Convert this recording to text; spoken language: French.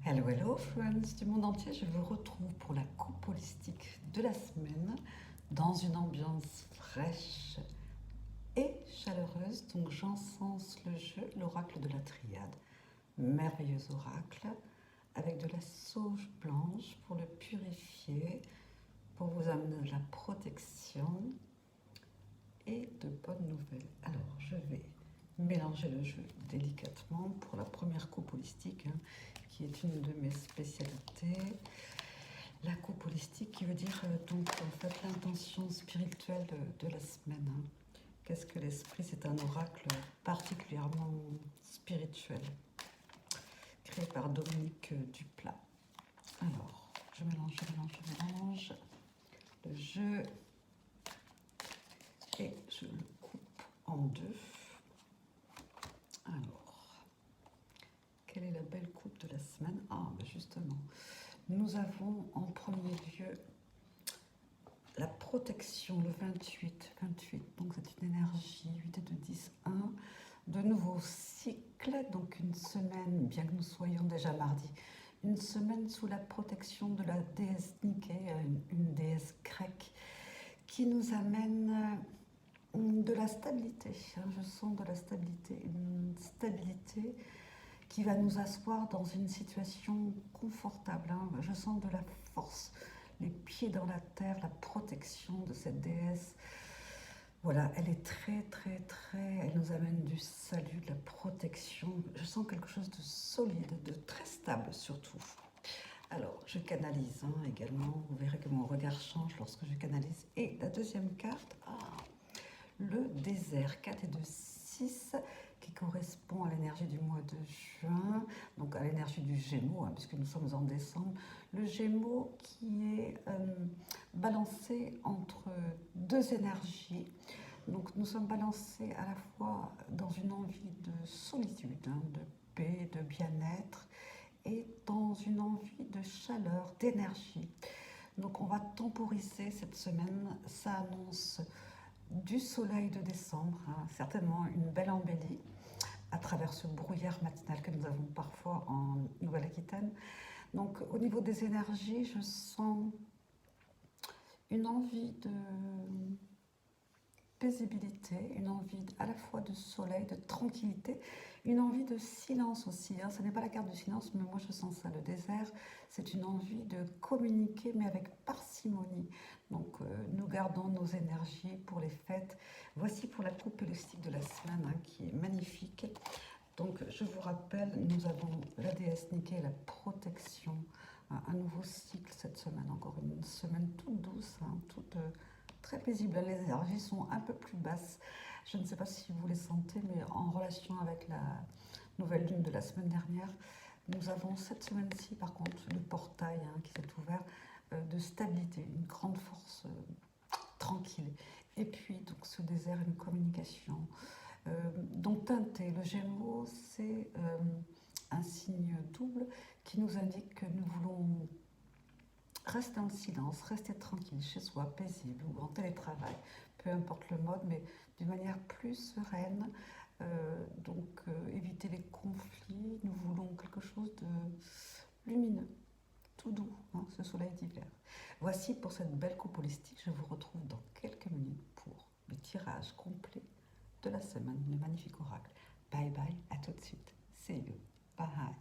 Hello, hello, friends du monde entier. Je vous retrouve pour la coupe holistique de la semaine dans une ambiance fraîche et chaleureuse. Donc, j'encense le jeu, l'oracle de la triade. Merveilleux oracle avec de la sauge blanche pour le purifier, pour vous amener de la protection et de bonnes nouvelles. Alors, je vais mélanger le jeu délicatement pour la première coupe holistique, qui est une de mes spécialités. La coupe holistique qui veut dire donc en fait l'intention spirituelle de la semaine. Qu'est-ce que l'esprit? C'est un oracle particulièrement spirituel, créé par Dominique Duplat. Alors, je mélange le jeu et je le coupe en deux. Alors, quelle est la belle coupe de la semaine? Ah, ben justement, nous avons en premier lieu la protection, le 28, donc c'est une énergie 8 et 2, 10, 1, de nouveau cycle, donc une semaine, bien que nous soyons déjà mardi, une semaine sous la protection de la déesse Nike, une déesse grecque, qui nous amène de la stabilité. Je sens de la stabilité, une stabilité qui va nous asseoir dans une situation confortable. Je sens de la force, les pieds dans la terre, la protection de cette déesse. Voilà, elle est très, elle nous amène du salut, de la protection. Je sens quelque chose de solide, de très stable surtout. Alors, je canalise également. Vous verrez que mon regard change lorsque je canalise. Et la deuxième carte, le désert, 4 et 2, 6, qui correspond à l'énergie du mois de juin, donc à l'énergie du Gémeaux, puisque nous sommes en décembre. Le Gémeaux qui est balancé entre deux énergies. Donc nous sommes balancés à la fois dans une envie de solitude, de paix, de bien-être, et dans une envie de chaleur, d'énergie. Donc on va temporiser cette semaine. Ça annonce du soleil de décembre, certainement une belle embellie à travers ce brouillard matinal que nous avons parfois en Nouvelle-Aquitaine. Donc au niveau des énergies, je sens une envie de paisibilité, une envie à la fois de soleil, de tranquillité, une envie de silence aussi. Ce n'est pas la carte du silence, mais moi je sens ça. Le désert, c'est une envie de communiquer, mais avec parcimonie. Donc nous gardons nos énergies pour les fêtes. Voici pour la coupe holistique de la semaine, qui est magnifique. Donc je vous rappelle, nous avons la déesse Nike, la protection, un nouveau cycle cette semaine, encore une semaine toute douce, toute très paisible. Les énergies sont un peu plus basses. Je ne sais pas si vous les sentez, mais en relation avec la nouvelle lune de la semaine dernière, nous avons cette semaine-ci, par contre, le portail qui s'est ouvert, de stabilité, une grande force tranquille. Et puis, donc, ce désert, une communication. Donc, teinté, le Gémeaux, c'est un signe double qui nous indique que nous voulons rester en silence, rester tranquille chez soi, paisible ou en télétravail, peu importe le mode, mais d'une manière plus sereine. Donc éviter les conflits. Nous voulons quelque chose de lumineux, tout doux, ce soleil d'hiver. Voici pour cette belle coupe holistique. Je vous retrouve dans quelques minutes pour le tirage complet de la semaine, le magnifique oracle. Bye bye, à tout de suite. See you. Bye.